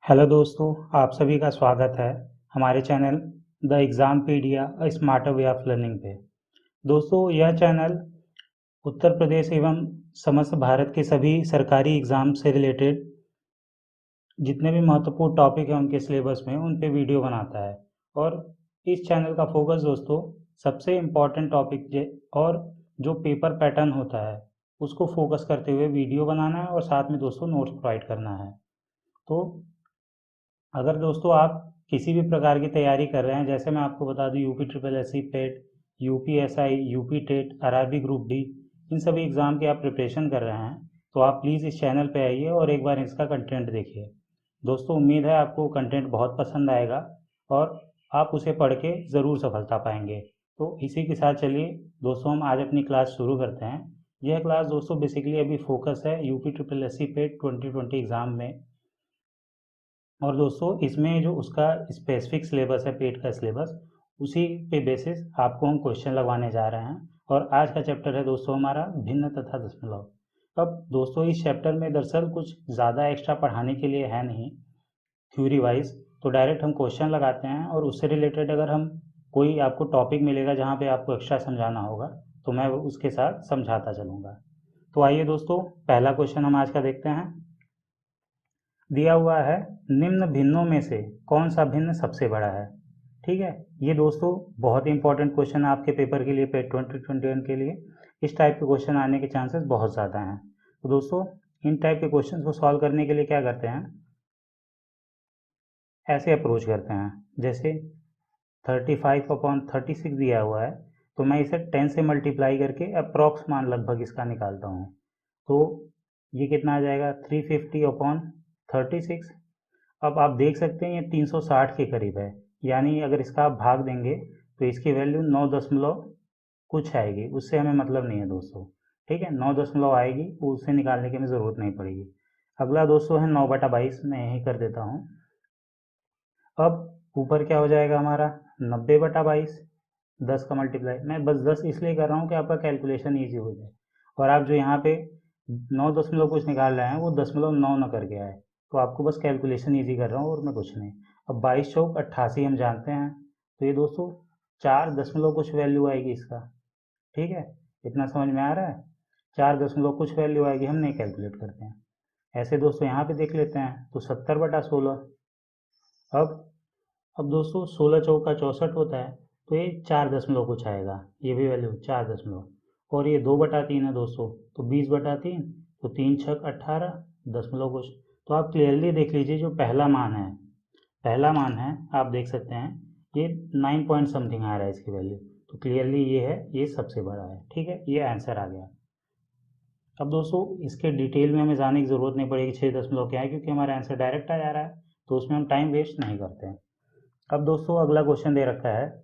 Hello दोस्तों, आप सभी का स्वागत है हमारे channel the Exampedia a smarter way of learning पे। दोस्तों, यह चैनल उत्तर प्रदेश एवं समस्त भारत के सभी सरकारी एग्ज़ाम से रिलेटेड जितने भी महत्वपूर्ण टॉपिक हैं उनके सिलेबस में उन पे वीडियो बनाता है। और इस चैनल का फोकस दोस्तों सबसे इम्पोर्टेंट टॉपिक और जो पेपर पैटर्न होता है उसको फोकस करते हुए वीडियो बनाना है और साथ में दोस्तों नोट्स प्रोवाइड करना है। तो अगर दोस्तों आप किसी भी प्रकार की तैयारी कर रहे हैं, जैसे मैं आपको बता दूं UP triple S C PET, UP S I, UP TET, RRB group D, इन सभी एग्ज़ाम की आप प्रिपरेशन कर रहे हैं, तो आप प्लीज़ इस चैनल पे आइए और एक बार इसका कंटेंट देखिए। दोस्तों, उम्मीद है आपको कंटेंट बहुत पसंद आएगा और आप उसे पढ़ के ज़रूर सफलता पाएंगे। तो इसी के साथ चलिए दोस्तों हम आज अपनी क्लास शुरू करते हैं। यह क्लास दोस्तों बेसिकली अभी फोकस है यूपी ट्रिपल एस सी पेट 2020 एग्ज़ाम में। और दोस्तों इसमें जो उसका स्पेसिफिक सिलेबस है, पेट का सिलेबस, उसी पे बेसिस आपको हम क्वेश्चन लगवाने जा रहे हैं। और आज का चैप्टर है दोस्तों हमारा भिन्न तथा दशमलव। अब दोस्तों इस चैप्टर में दरअसल कुछ ज़्यादा एक्स्ट्रा पढ़ाने के लिए है नहीं थ्योरी वाइज, तो डायरेक्ट हम क्वेश्चन लगाते हैं और उससे रिलेटेड अगर हम कोई आपको टॉपिक मिलेगा जहाँ पे आपको एक्स्ट्रा समझाना होगा तो मैं उसके साथ समझाता चलूँगा। तो आइए दोस्तों पहला क्वेश्चन हम आज का देखते हैं। दिया हुआ है निम्न भिन्नों में से कौन सा भिन्न सबसे बड़ा है। ठीक है, ये दोस्तों बहुत ही इंपॉर्टेंट क्वेश्चन है आपके पेपर के लिए, पेट 2021 के लिए। इस टाइप के क्वेश्चन आने के चांसेस बहुत ज़्यादा हैं। तो दोस्तों इन टाइप के क्वेश्चन को सॉल्व करने के लिए क्या करते हैं, ऐसे अप्रोच करते हैं। जैसे 35/36 दिया हुआ है, तो मैं इसे 10 से मल्टीप्लाई करके अप्रॉक्स मान लगभग इसका निकालता हूँ। तो ये कितना आ जाएगा 350/36। अब आप देख सकते हैं ये 360 के करीब है, यानी अगर इसका आप भाग देंगे तो इसकी वैल्यू 9 दशमलव कुछ आएगी, उससे हमें मतलब नहीं है दोस्तों। ठीक है, 9 दशमलव आएगी, उससे निकालने की हमें ज़रूरत नहीं पड़ेगी। अगला दोस्तों है 9/22, मैं यही कर देता हूँ। अब ऊपर क्या हो जाएगा हमारा 90/22, 10 का मल्टीप्लाई, मैं बस 10 इसलिए कर रहा हूँ कि आपका कैलकुलेशन ईजी हो जाए। और आप जो यहाँ पे 9 दशमलव कुछ निकाल रहे हैं वो 0.9 न करके आए, तो आपको बस कैलकुलेशन ईजी कर रहा हूँ और मैं कुछ नहीं। अब 22 चौक 88 हम जानते हैं, तो ये दोस्तों 4 दशमलव कुछ वैल्यू आएगी इसका। ठीक है, इतना समझ में आ रहा है, 4 दशमलव कुछ वैल्यू आएगी, हम नहीं कैलकुलेट करते हैं। ऐसे दोस्तों यहाँ पे देख लेते हैं तो 70/16। अब अब दोस्तों 16 चौका 64 होता है, तो ये 4 दशमलव कुछ आएगा, ये भी वैल्यू 4 दशमलव। और ये 2/3 है दोस्तों, तो 20/3, तो 3 छक 18 दशमलव कुछ। तो आप क्लियरली देख लीजिए जो पहला मान है, पहला मान है, आप देख सकते हैं ये 9 पॉइंट समथिंग आ रहा है इसकी वैल्यू। तो क्लियरली ये है, ये सबसे बड़ा है। ठीक है, ये आंसर आ गया। अब दोस्तों इसके डिटेल में हमें जाने की ज़रूरत नहीं पड़ेगी 6 दशमलव क्या है, क्योंकि हमारा आंसर डायरेक्ट आ जा रहा है, तो उसमें हम टाइम वेस्ट नहीं करते हैं। अब दोस्तों अगला क्वेश्चन दे रखा है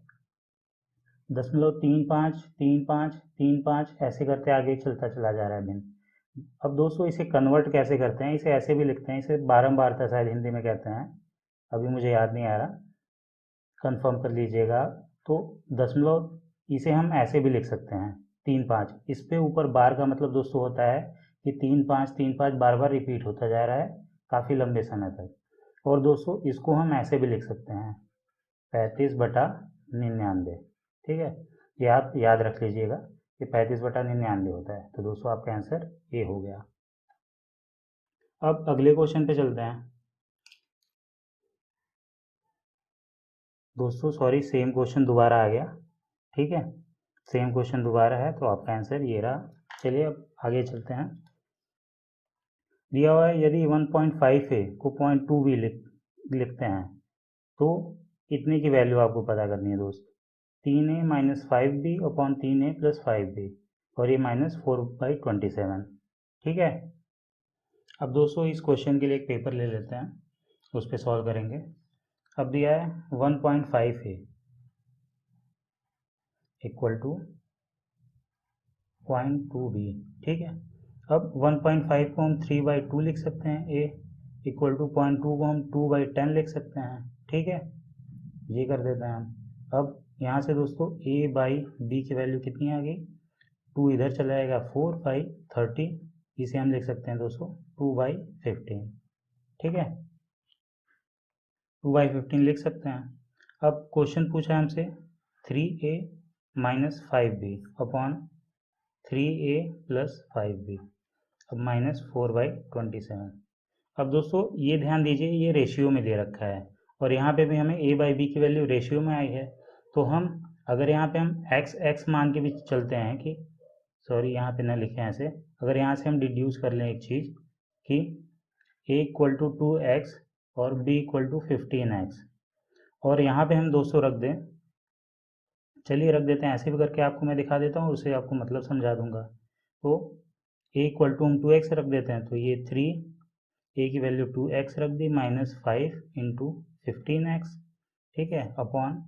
0.35 35 35, ऐसे करते आगे चलता चला जा रहा है दिन। अब दोस्तों इसे कन्वर्ट कैसे करते हैं, इसे ऐसे भी लिखते हैं, इसे बारंबारता शायद हिंदी में कहते हैं, अभी मुझे याद नहीं आ रहा, कंफर्म कर लीजिएगा। तो दशमलव इसे हम ऐसे भी लिख सकते हैं 3 5, इस पे ऊपर बार का मतलब दोस्तों होता है कि 3 5 बार बार रिपीट होता जा रहा है काफ़ी लंबे समय तक। और दोस्तों इसको हम ऐसे भी लिख सकते हैं 35/99। ठीक है, ये आप याद रख लीजिएगा कि 35/99 होता है। तो दोस्तों आपका आंसर ये हो गया। अब अगले क्वेश्चन पे चलते हैं दोस्तों। सॉरी, सेम क्वेश्चन दोबारा आ गया। ठीक है, सेम क्वेश्चन दोबारा है, तो आपका आंसर ये रहा। चलिए अब आगे चलते हैं। दिया हुआ है यदि 1.5 ए को 0.2 भी लिखते हैं तो इतने की वैल्यू आपको पता करनी है दोस्त। 3a-5b upon 3a plus 5b, और ये -4/27। ठीक है, अब दोस्तों इस क्वेश्चन के लिए एक पेपर ले लेते हैं, उस पर सॉल्व करेंगे। अब दिया है 1.5a इक्वल टू 0.2b। ठीक है, अब 1.5 को हम 3/2 लिख सकते हैं, a इक्वल टू 0.2 को हम 2/10 लिख सकते हैं। ठीक है, ये कर देते हैं हम। अब यहाँ से दोस्तों a बाई b की वैल्यू कितनी आ गई, 2 इधर चला जाएगा, 4/30, इसे हम लिख सकते हैं दोस्तों 2/15। ठीक है, 2/15 लिख सकते हैं। अब क्वेश्चन पूछा है हमसे 3a minus 5b upon 3a plus 5b, अब माइनस 4/27। अब दोस्तों ये ध्यान दीजिए, ये रेशियो में दे रखा है और यहाँ पे भी हमें a/b की वैल्यू रेशियो में आई है। तो हम अगर यहाँ पे हम x मान के भी चलते हैं कि सॉरी यहाँ पे ना लिखें ऐसे, अगर यहाँ से हम डिड्यूस कर लें एक चीज़ कि a इक्वल टू 2x और b इक्वल टू 15x और यहाँ पे हम 200 रख दें, चलिए रख देते हैं, ऐसे भी करके आपको मैं दिखा देता हूँ, उससे आपको मतलब समझा दूंगा। तो a इक्वल टू हम 2x रख देते हैं, तो ये 3, a की वैल्यू 2x रख दी माइनस 5 इंटू 15x, ठीक है, upon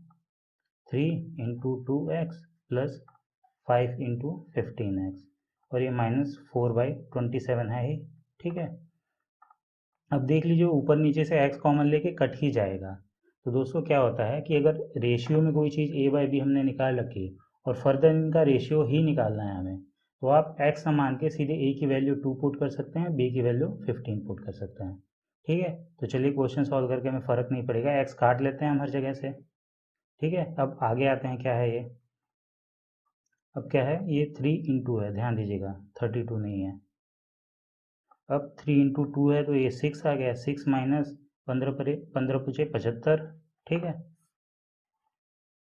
3 into 2x plus 5 into 15x और ये माइनस 4/27 है ही, ठीक है। अब देख लीजिए ऊपर नीचे से x कॉमन लेके कट ही जाएगा। तो दोस्तों क्या होता है कि अगर रेशियो में कोई चीज़ a/b हमने निकाल रखी और फर्दर इनका रेशियो ही निकालना है हमें, तो आप x मान के सीधे a की वैल्यू 2 पुट कर सकते हैं, b की वैल्यू 15 पुट कर सकते हैं, ठीक है। तो चलिए क्वेश्चन सॉल्व करके हमें फ़र्क नहीं पड़ेगा, x काट लेते हैं हम हर जगह से, ठीक है। अब आगे आते हैं, क्या है ये, अब क्या है, ये 3 इंटू है, ध्यान दीजिएगा 32 नहीं है। अब 3 इंटू 2 है तो ये 6 आ गया, 6 माइनस 15 पूछे 75, ठीक है,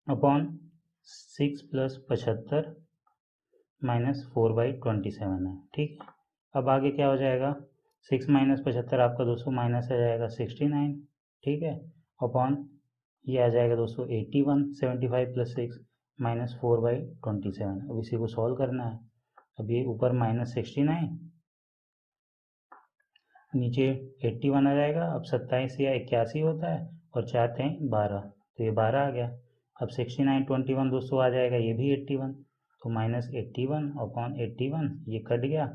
अपॉन 6 प्लस 75 माइनस 4/27 है, ठीक है। अब आगे क्या हो जाएगा, 6 माइनस 75 आपका दोस्तों माइनस आ जाएगा 69, ठीक है, अपॉन ये आ जाएगा दोस्तों 81, 75 प्लस 6 माइनस 4/27। अब इसी को सॉल्व करना है। अब ये ऊपर माइनस 69, नीचे 81 आ जाएगा। अब 27 या 81 होता है और 4 तें 12, तो ये 12 आ गया। अब 69 21 दोस्तों आ जाएगा, ये भी 81, तो माइनस 81 अपॉन 81, ये कट गया,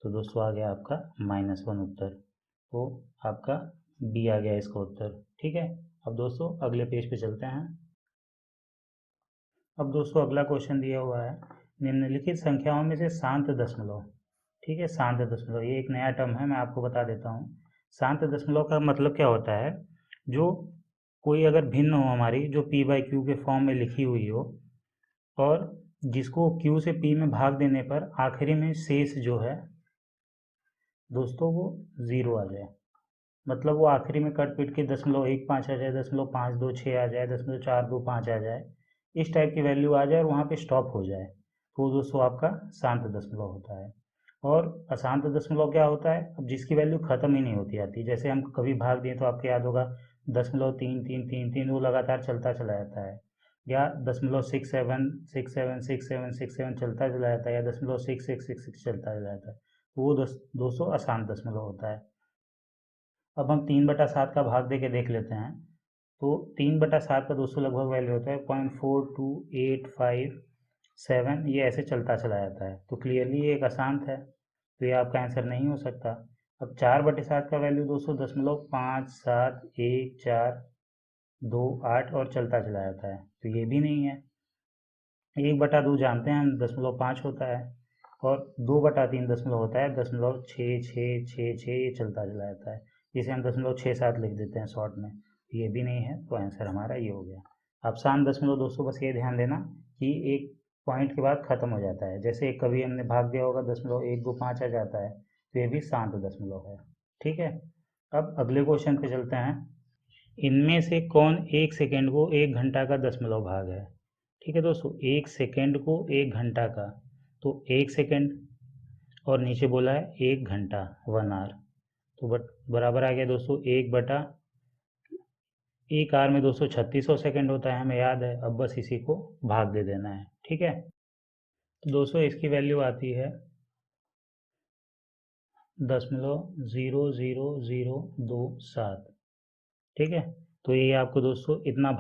तो दोस्तों आ गया आपका -1 उत्तर। तो आपका बी आ गया इसका उत्तर, ठीक है। अब दोस्तों अगले पेज पे चलते हैं। अब दोस्तों अगला क्वेश्चन दिया हुआ है, निम्नलिखित संख्याओं में से शांत दशमलव, ठीक है, शांत दशमलव ये एक नया टर्म है, मैं आपको बता देता हूँ। शांत दशमलव का मतलब क्या होता है, जो कोई अगर भिन्न हो हमारी, जो p/q के फॉर्म में लिखी हुई हो और जिसको q से p में भाग देने पर आखिरी में शेष जो है दोस्तों वो 0 आ जाए, मतलब वो आखिरी में कट पिट के 0.15 आ जाए, 0.526 आ जाए, 0.425 आ जाए, इस टाइप की वैल्यू आ जाए और वहाँ पे स्टॉप हो जाए, तो दोस्तों आपका शांत दशमलव होता है। और अशांत दशमलव क्या होता है, अब जिसकी वैल्यू ख़त्म ही नहीं होती आती, जैसे हम कभी भाग दिए तो आपको याद होगा 0.3333, वो लगातार चलता चला जाता है, या 0.67676767 चलता चला जाता है, या 0.6666 चलता चला जाता है, तो वो दोस्तों अशांत दशमलव होता है। अब हम 3/7 का भाग दे के देख लेते हैं, तो 3/7 का दोस्तों लगभग वैल्यू होता है 0.42857, ये ऐसे चलता चला जाता है, तो क्लियरली ये एक अशांत है, तो ये आपका आंसर नहीं हो सकता। अब 4/7 का वैल्यू दोस्तों 0.571428 और चलता चला जाता है, तो ये भी नहीं है। 1/2 जानते हैं हम 0.5 होता है, और 2/3 दशमलव होता है 0.6666, ये चलता चला जाता है, जिसे हम 0.67 लिख देते हैं शॉर्ट में, ये भी नहीं है, तो आंसर हमारा ये हो गया। अब शांत दशमलव दोस्तों बस ये ध्यान देना कि एक पॉइंट के बाद ख़त्म हो जाता है, जैसे कभी हमने भाग दिया होगा 0.125 आ जाता है, तो ये भी शांत दशमलव है, ठीक है। अब अगले क्वेश्चन पे चलते हैं, इनमें से कौन 1 सेकेंड को 1 घंटा का दशमलव भाग है, ठीक है दोस्तों, 1 सेकेंड को 1 घंटा का, तो 1 सेकेंड और नीचे बोला है 1 घंटा 1 आवर, तो बराबर आ गया दोस्तों 1 आवर में दोस्तों 3600 सेकेंड होता है, हमें याद है, अब बस इसी को भाग दे देना है, ठीक है। तो दोस्तों इसकी वैल्यू आती है 0.000027, ठीक है। तो ये आपको दोस्तों इतना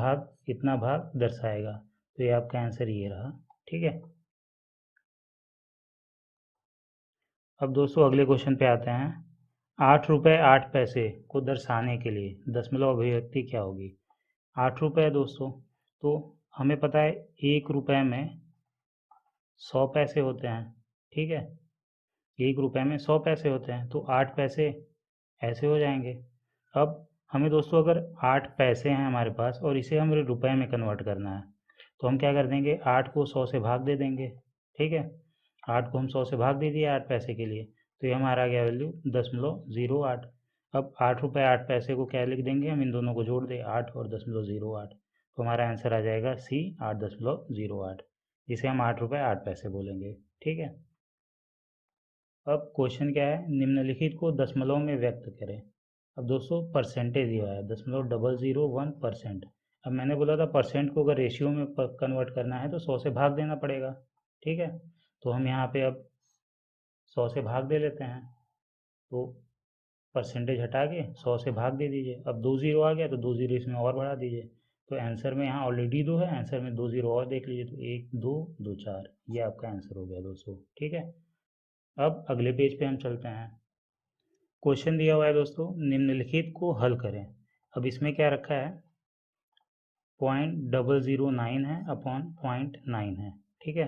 भाग दर्शाएगा, तो ये आपका आंसर ये रहा, ठीक है। अब दोस्तों अगले क्वेश्चन पे आते हैं, 8 रुपये 8 पैसे को दर्शाने के लिए दशमलव अभिव्यक्ति क्या होगी। 8 रुपये दोस्तों, तो हमें पता है 1 रुपये में 100 पैसे होते हैं, ठीक है, 1 रुपये में 100 पैसे होते हैं, तो 8 पैसे ऐसे हो जाएंगे। अब हमें दोस्तों अगर 8 पैसे हैं हमारे पास और इसे हमें रुपए में कन्वर्ट करना है, तो हम क्या कर देंगे, 8 को 100 से भाग दे देंगे। ठीक है, 8 को हम 100 से भाग दे दिए 8 पैसे के लिए, तो ये हमारा आ गया वैल्यू 10.08। अब 8 रुपये 8 पैसे को क्या लिख देंगे हम, इन दोनों को जोड़ दें, 8 और 10.08, तो हमारा आंसर आ जाएगा सी 8.08, जिसे हम 8 रुपये 8 पैसे बोलेंगे। ठीक है, अब क्वेश्चन क्या है, निम्नलिखित को दशमलव में व्यक्त करें। अब दोस्तों परसेंटेज दिया है 0.001%। अब मैंने बोला था परसेंट को अगर रेशियो में कन्वर्ट करना है तो 100 से भाग देना पड़ेगा। ठीक है, तो हम यहाँ पे अब 100 से भाग दे लेते हैं, तो परसेंटेज हटा के 100 से भाग दे दीजिए। अब 2 जीरो आ गया तो 2 जीरो इसमें और बढ़ा दीजिए, तो आंसर में यहाँ ऑलरेडी 2 है, आंसर में 2 जीरो और देख लीजिए, तो 1 2 2 4, ये आपका आंसर हो गया दोस्तों। ठीक है, अब अगले पेज पे हम चलते हैं। क्वेश्चन दिया हुआ है दोस्तों, निम्नलिखित को हल करें। अब इसमें क्या रखा है, 0.009 है अपॉन 0.9 है। ठीक है,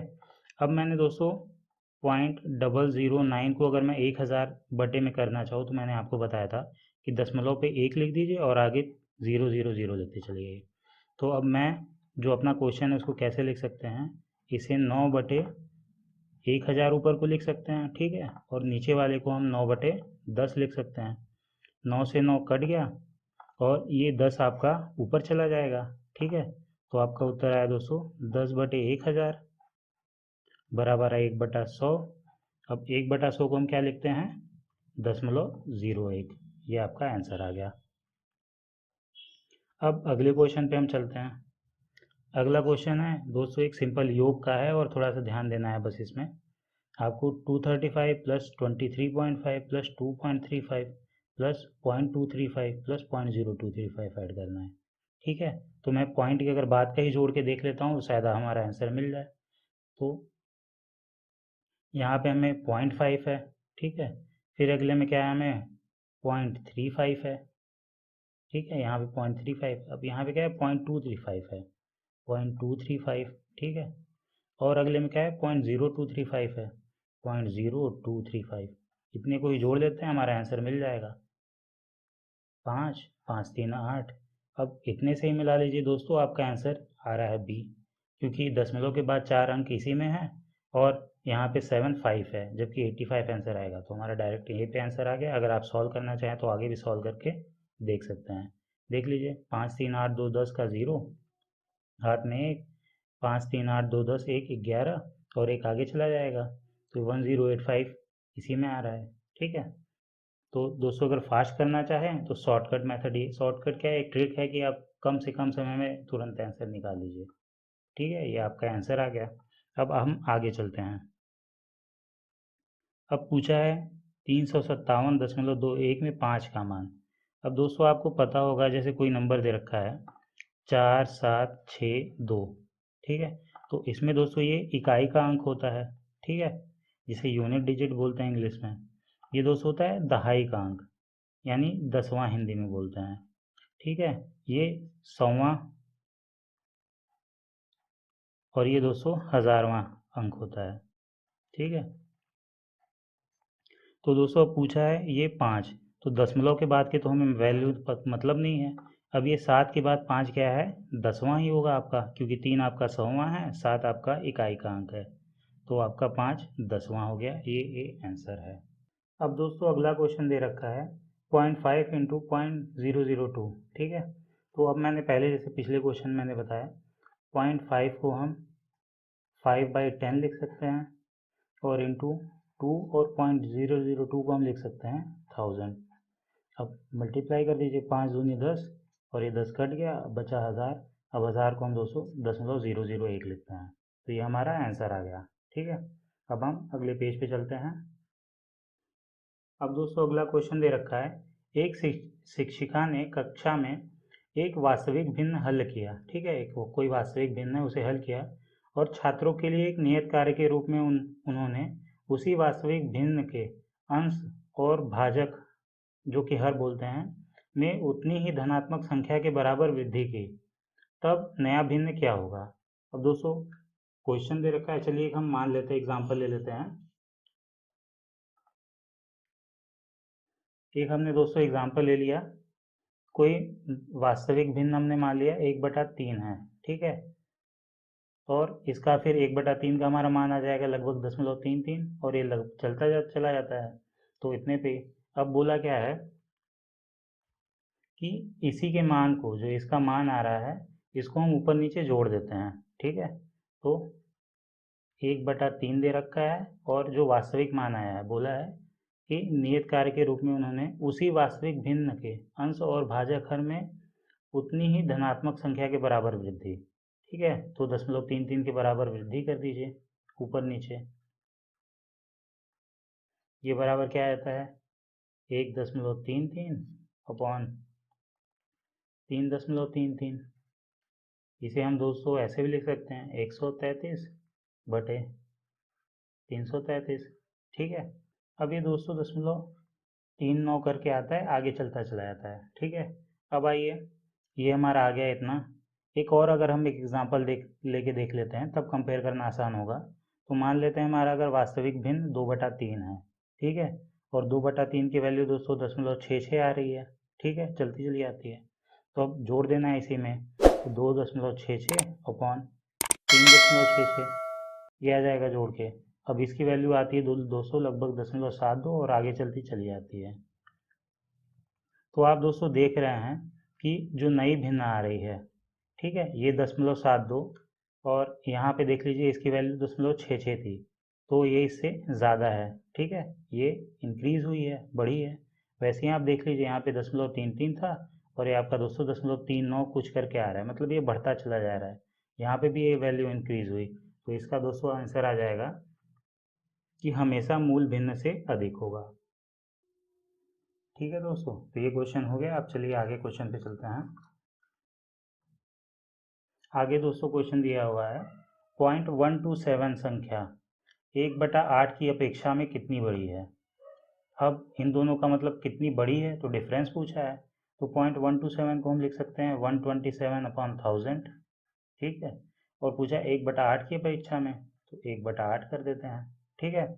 अब मैंने दोस्तों 0.009 को अगर मैं 1000 बटे में करना चाहूँ, तो मैंने आपको बताया था कि दशमलव पे 1 लिख दीजिए और आगे 000 देते चले जाइए। तो अब मैं जो अपना क्वेश्चन है उसको कैसे लिख सकते हैं, इसे 9 बटे 1000 ऊपर को लिख सकते हैं। ठीक है, और नीचे वाले को हम 9 बटे 10 लिख सकते हैं। 9 से 9 कट गया और ये 10 आपका ऊपर चला जाएगा। ठीक है, तो आपका उत्तर आया दोस्तों 10 बटे 1000 बराबर है 1/100। अब 1/100 को हम क्या लिखते हैं, 0.01, ये आपका आंसर आ गया। अब अगले क्वेश्चन पे हम चलते हैं। अगला क्वेश्चन है दोस्तों एक सिंपल योग का है और थोड़ा सा ध्यान देना है बस इसमें। आपको 235 plus 23.5 plus 2.35 plus 0.235 plus 0.0235 add करना है। ठीक है, तो मैं पॉइंट की अगर बात का ही जोड़ के देख लेता हूँ, शायद हमारा आंसर मिल जाए। तो यहाँ पे हमें 0.5 है। ठीक है, फिर अगले में क्या है, हमें 0.35 है। ठीक है, यहाँ पे 0.35, अब यहाँ पे क्या है 0.235 है, 0.235। ठीक है, और अगले में क्या है 0.0235 है, 0.0235। इतने को ही जोड़ देते हैं, हमारा आंसर मिल जाएगा 5 5 3 8। अब इतने से ही मिला लीजिए दोस्तों, आपका आंसर आ रहा है बी, क्योंकि दशमलव के बाद 4 अंक इसी में है और यहाँ पे 75 है, जबकि 85 आंसर आएगा, तो हमारा डायरेक्ट यहीं पे आंसर आ गया। अगर आप सॉल्व करना चाहें तो आगे भी सॉल्व करके देख सकते हैं। देख लीजिए, 5 3 8 2 10 का 0, हाथ में 1, 5 3 8 2 10 1 11 और एक आगे चला जाएगा, तो 1085 इसी में आ रहा है। ठीक है, तो दोस्तों अगर फास्ट करना चाहें तो शॉर्टकट मेथड, ये शॉर्टकट क्या है, एक ट्रिक है कि आप कम से कम समय में तुरंत आंसर निकाल लीजिए। ठीक है, ये आपका आंसर आ गया। अब हम आगे चलते हैं। अब पूछा है 357.21 में 5 का मान। अब दोस्तों आपको पता होगा, जैसे कोई नंबर दे रखा है 4762। ठीक है, तो इसमें दोस्तों ये इकाई का अंक होता है। ठीक है, जिसे यूनिट डिजिट बोलते हैं इंग्लिश में। ये दोस्तों होता है दहाई का अंक, यानी 10वां हिंदी में बोलते हैं। ठीक है, ये 100वां और ये दोस्तों 1000वां अंक होता है। ठीक है, तो दोस्तों अब पूछा है ये 5, तो दशमलव के बाद के तो हमें वैल्यू मतलब नहीं है। अब ये 7 के बाद 5 क्या है, 10वां ही होगा आपका, क्योंकि 3 आपका 100वां है, 7 आपका इकाई का अंक है, तो आपका 5 10वां हो गया। ये आंसर है। अब दोस्तों अगला क्वेश्चन दे रखा है 0.5 इंटू 0.002। ठीक है, तो अब मैंने पहले जैसे पिछले क्वेश्चन मैंने बताया 0.5 को हम 5/10 लिख सकते हैं और इंटू 2, और 0.002 को हम लिख सकते हैं 1000। अब मल्टीप्लाई कर दीजिए, 5 दूनी 10 और ये 10 कट गया, अब बचा 1000। अब 1000 को हम दोस्तों 0.001 लिखते हैं, तो ये हमारा आंसर आ गया। ठीक है, अब हम अगले पेज पे चलते हैं। अब दोस्तों अगला क्वेश्चन दे रखा है एक शिक्षिका ने कक्षा में एक वास्तविक भिन्न हल किया। ठीक है, एक कोई वास्तविक भिन्न है उसे हल किया और छात्रों के लिए एक नियत कार्य के रूप में उन्होंने उसी वास्तविक भिन्न के अंश और भाजक, जो कि हर बोलते हैं, में उतनी ही धनात्मक संख्या के बराबर वृद्धि की, तब नया भिन्न क्या होगा। अब दोस्तों क्वेश्चन दे रखा है, चलिए हम मान लेते हैं, एग्जाम्पल ले लेते हैं। एक हमने दोस्तों एग्जाम्पल ले लिया कोई वास्तविक भिन्न हमने मान लिया 1/3 है, ठीक है, और इसका फिर 1/3 का हमारा मान आ जाएगा लगभग 0.33 और ये चला जाता है, तो इतने पे। अब बोला क्या है कि इसी के मान को, जो इसका मान आ रहा है, इसको हम ऊपर नीचे जोड़ देते हैं, ठीक है। तो 1/3 दे रखा है और जो वास्तविक मान आया है, बोला है कि नियत कार्य के रूप में उन्होंने उसी वास्तविक भिन्न के अंश और भाजक हर में उतनी ही धनात्मक संख्या के बराबर वृद्धि, ठीक है, तो 0.33 के बराबर वृद्धि कर दीजिए ऊपर नीचे। ये बराबर क्या आता है, 1.33 अपॉन 3.33। इसे हम दोस्तों ऐसे भी लिख सकते हैं 133/333, ठीक है। अब ये दोस्तों 0.39 करके आता है, आगे चलता चला जाता है, ठीक है। अब आइए, ये हमारा आ गया इतना। एक और अगर हम एक एग्जांपल लेके देख लेते हैं, तब कंपेयर करना आसान होगा। तो मान लेते हैं हमारा अगर वास्तविक भिन्न 2/3 है, ठीक है, और 2/3 की वैल्यू दोस्तों 0.66 आ रही है, ठीक है, चलती चली आती है। तो अब जोड़ देना है इसी में, तो 2.66 अपॉन 3.66, ये आ जाएगा जोड़ के। अब इसकी वैल्यू आती है 200 लगभग 0.72 और आगे चलती चली जाती है। तो आप दोस्तों देख रहे हैं कि जो नई भिन्न आ रही है, ठीक है, ये 0.72 और यहाँ पे देख लीजिए इसकी वैल्यू 0.66 थी, तो ये इससे ज़्यादा है, ठीक है, ये इंक्रीज़ हुई है, बढ़ी है। वैसे ही आप देख लीजिए यहाँ पे 0.33 था और ये आपका दोस्तों 0.39 कुछ करके आ रहा है, मतलब ये बढ़ता चला जा रहा है। यहाँ पे भी ये वैल्यू इंक्रीज़ हुई, तो इसका दोस्तों आंसर आ जाएगा कि हमेशा मूल भिन्न से अधिक होगा। ठीक है दोस्तों, तो ये क्वेश्चन हो गया। अब चलिए आगे क्वेश्चन पे चलते हैं। आगे दोस्तों क्वेश्चन दिया हुआ है 0.127 संख्या 1/8 की अपेक्षा में कितनी बड़ी है। अब इन दोनों का मतलब कितनी बड़ी है, तो डिफरेंस पूछा है, तो 0.127 को हम लिख सकते हैं 127/1000, ठीक है, और पूछा 1/8 की अपेक्षा में, तो 1/8 कर देते हैं, ठीक है।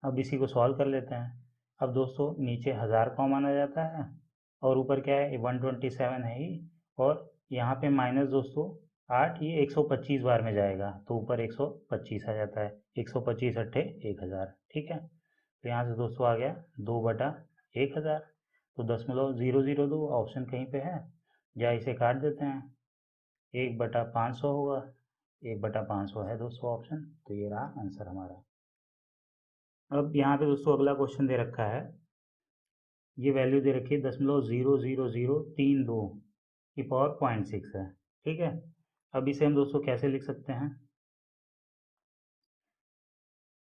अब इसी को सॉल्व कर लेते हैं। अब दोस्तों नीचे 1000 कॉमन आ जाता है और ऊपर क्या है, 127 है ही, और यहाँ पे माइनस दोस्तों 8, ये 125 बार में जाएगा, तो ऊपर 125 आ जाता है, 125 अट्ठे 1000, ठीक है। तो यहाँ से दोस्तों आ गया 2/1000, तो 0.002 ऑप्शन कहीं पे है, या इसे काट देते हैं, 1/500 होगा, 1/500 है दोस्तों ऑप्शन, तो ये रहा आंसर हमारा। अब यहाँ पे दोस्तों अगला क्वेश्चन दे रखा है, ये वैल्यू दे रखी है 0.00032 की पावर 0.6 है, ठीक है। अब इसे हम दोस्तों कैसे लिख सकते हैं,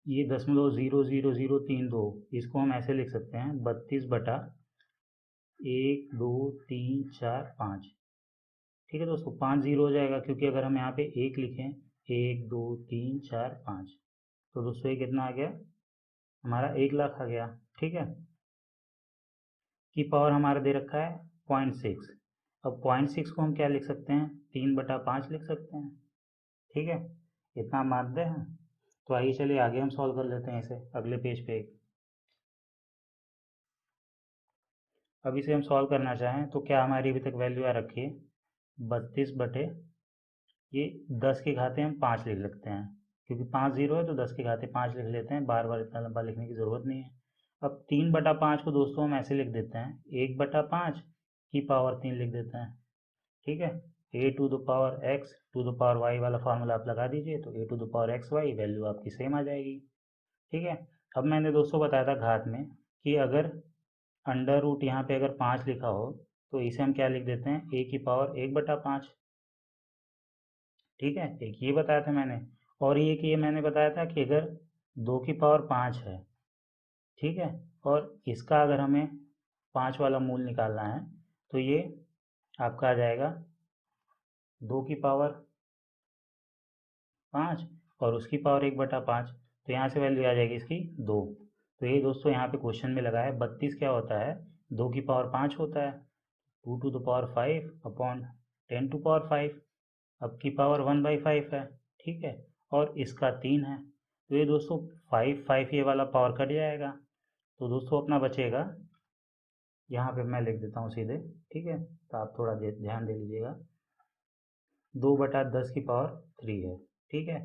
ये 0.00032 इसको हम ऐसे लिख सकते हैं 32/1 2 3 4 5, ठीक है दोस्तों, 5 जीरो हो जाएगा, क्योंकि अगर हम यहाँ पे 1 लिखें 1 2 3 4 5, तो दोस्तों ये कितना आ गया, हमारा 1 लाख आ गया, ठीक है। की पावर हमारा दे रखा है 0.6। अब 0.6 को हम क्या लिख सकते हैं, 3/5 लिख सकते हैं, ठीक है, इतना हम मानते हैं। तो आइए चलिए आगे हम सॉल्व कर लेते हैं इसे अगले पेज पे। अब इसे हम सॉल्व करना चाहें तो क्या हमारी अभी तक वैल्यू आ रखी है 32 बटे, ये 10 के घाते हम 5 लिख लेते हैं, क्योंकि 5 जीरो है तो 10 के घाते 5 लिख लेते हैं, बार बार इतना लंबा लिखने की ज़रूरत नहीं है। अब 3/5 को दोस्तों हम ऐसे लिख देते हैं 1/5 की पावर 3 लिख देते हैं, ठीक है। a⁴x⁴y वाला फार्मूला आप लगा दीजिए, तो a⁴xy वैल्यू आपकी सेम आ जाएगी, ठीक है। अब मैंने दोस्तों बताया था घात में कि अगर अंडर रूट यहाँ पे अगर 5 लिखा हो, तो इसे हम क्या लिख देते हैं, a की पावर 1/5, ठीक है, एक ये बताया था मैंने। और ये कि ये मैंने बताया था कि अगर 2 की पावर 5 है, ठीक है, और इसका अगर हमें 5 वाला मूल निकालना है, तो ये आपका आ जाएगा 2 की पावर 5 और उसकी पावर 1/5, तो यहाँ से वैल्यू आ जाएगी इसकी 2। तो ये दोस्तों यहाँ पे क्वेश्चन में लगा है 32 क्या होता है, 2 की पावर 5 होता है, 2⁵ अपॉन 10⁵, अब की पावर 1/5 है, ठीक है, और इसका 3 है, तो ये दोस्तों 5 5 ये वाला पावर कट जाएगा, तो दोस्तों अपना बचेगा यहाँ पे मैं लिख देता हूँ सीधे, ठीक है, तो आप थोड़ा ध्यान दे लीजिएगा। 2/10⁻³ है, ठीक है।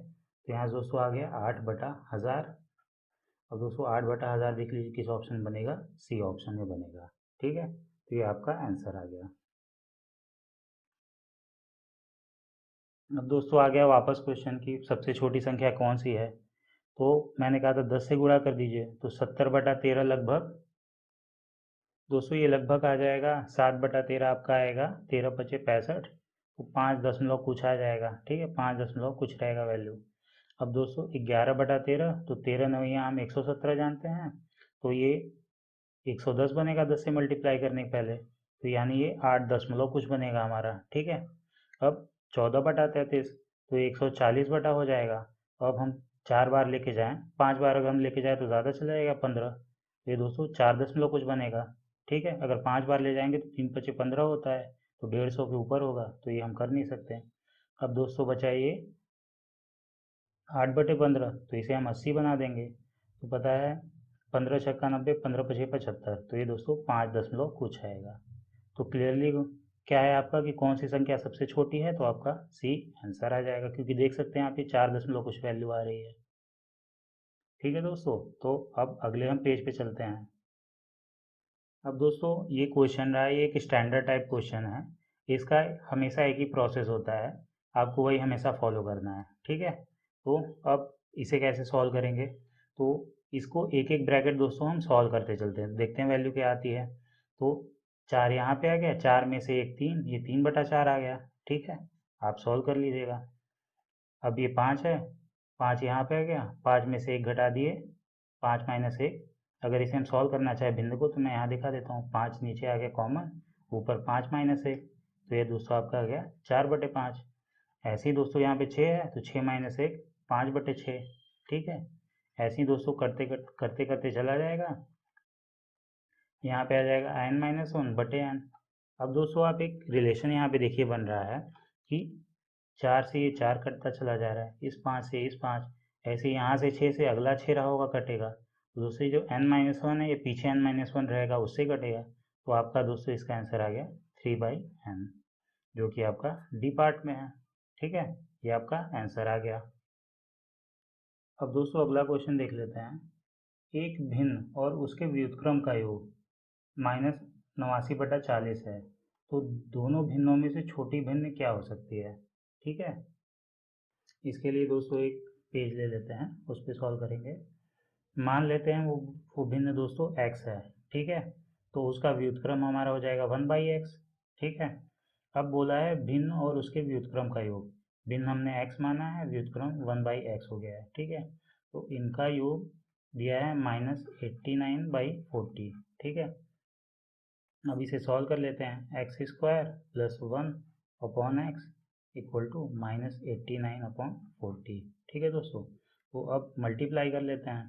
तो यहाँ दोस्तों आ गया 8/1000। अब दोस्तों 8/1000 देख लीजिए किस ऑप्शन में बनेगा, सी ऑप्शन में बनेगा, ठीक है। तो ये आपका आंसर आ गया। अब दोस्तों आ गया वापस क्वेश्चन की सबसे छोटी संख्या कौन सी है। तो मैंने कहा था 10 से गुणा कर दीजिए, तो 70/13 लगभग दोस्तों ये लगभग आ जाएगा 7/13 आपका आएगा, 13×5 = 65। तो 5 दशमलव कुछ आ जाएगा, ठीक है, 5 दशमलव कुछ रहेगा वैल्यू। अब दोस्तों 11/13, तो 13 नवैया हम 117 जानते हैं, तो ये 110 बनेगा 10 से मल्टीप्लाई करने के पहले, तो यानी ये 8 दशमलव कुछ बनेगा हमारा, ठीक है। अब 14/33, तो 140 बटा हो जाएगा। अब हम 4 बार लेके जाएं, 5 बार अगर हम लेके जाएं तो ज़्यादा चला जाएगा 15, तो ये दोस्तों 4 दशमलव कुछ बनेगा, ठीक है। अगर 5 बार ले जाएंगे तो 3×5 = 15 होता है, तो 150 के ऊपर होगा, तो ये हम कर नहीं सकते। अब दोस्तों बचा ये 8/15, तो इसे हम 80 बना देंगे, तो पता है 15×6 = 90, 15×5 = 75, तो ये दोस्तों 5 दशमलव कुछ आएगा। तो क्लियरली क्या है आपका कि कौन सी संख्या सबसे छोटी है, तो आपका सी आंसर आ जाएगा, क्योंकि देख सकते हैं यहाँ पे 4 दशमलव कुछ वैल्यू आ रही है, ठीक है दोस्तों। तो अब अगले हम पेज पे चलते हैं। अब दोस्तों ये क्वेश्चन रहा है, ये एक स्टैंडर्ड टाइप क्वेश्चन है, इसका हमेशा एक ही प्रोसेस होता है, आपको वही हमेशा फॉलो करना है, ठीक है। तो अब इसे कैसे सॉल्व करेंगे, तो इसको एक एक ब्रैकेट दोस्तों हम सॉल्व करते चलते हैं, देखते हैं वैल्यू क्या आती है। तो 4 यहाँ पे आ गया, 4 में से एक 3, ये 3/4 आ गया, ठीक है, आप सॉल्व कर लीजिएगा। अब ये 5 है, 5 यहाँ पे आ गया, 5 में से एक घटा दिए, 5 - 1। अगर इसे हम सॉल्व करना चाहे भिन्न को, तो मैं यहाँ दिखा देता हूँ, 5 नीचे आ गया कॉमन, ऊपर 5 - 1, तो ये दोस्तों आपका आ गया 4/5। ऐसे ही दोस्तों यहाँ पे 6 है, तो 6 - 1 5/6, ठीक है। ऐसे ही दोस्तों करते करते करते चला जाएगा, यहाँ पे आ जाएगा n - 1/n। अब दोस्तों आप एक रिलेशन यहाँ पे देखिए बन रहा है कि 4 से ये 4 कटता चला जा रहा है, इस 5 से इस 5, ऐसे यहाँ से 6 से अगला 6 रहा होगा कटेगा, तो दोस्तों जो n - 1 है ये पीछे n - 1 रहेगा उससे कटेगा, तो आपका दोस्तों इसका आंसर आ गया 3/n, जो कि आपका डी पार्ट में है, ठीक है, ये आपका आंसर आ गया। अब दोस्तों अगला क्वेश्चन देख लेते हैं। एक भिन्न और उसके व्युत्क्रम का योग -89/40 है, तो दोनों भिन्नों में से छोटी भिन्न क्या हो सकती है, ठीक है। इसके लिए दोस्तों एक पेज ले लेते हैं, उस पर सॉल्व करेंगे। मान लेते हैं वो भिन्न दोस्तों x है, ठीक है, तो उसका व्युत्क्रम हमारा हो जाएगा 1/x, ठीक है। अब बोला है भिन्न और उसके व्युत्क्रम का योग, भिन्न हमने x माना है, व्युत्क्रम 1/x हो गया है, ठीक है। तो इनका योग दिया है -89/40, ठीक है। अब इसे सॉल्व कर लेते हैं, x² + 1/x = -89/40, ठीक है दोस्तों। तो अब मल्टीप्लाई कर लेते हैं,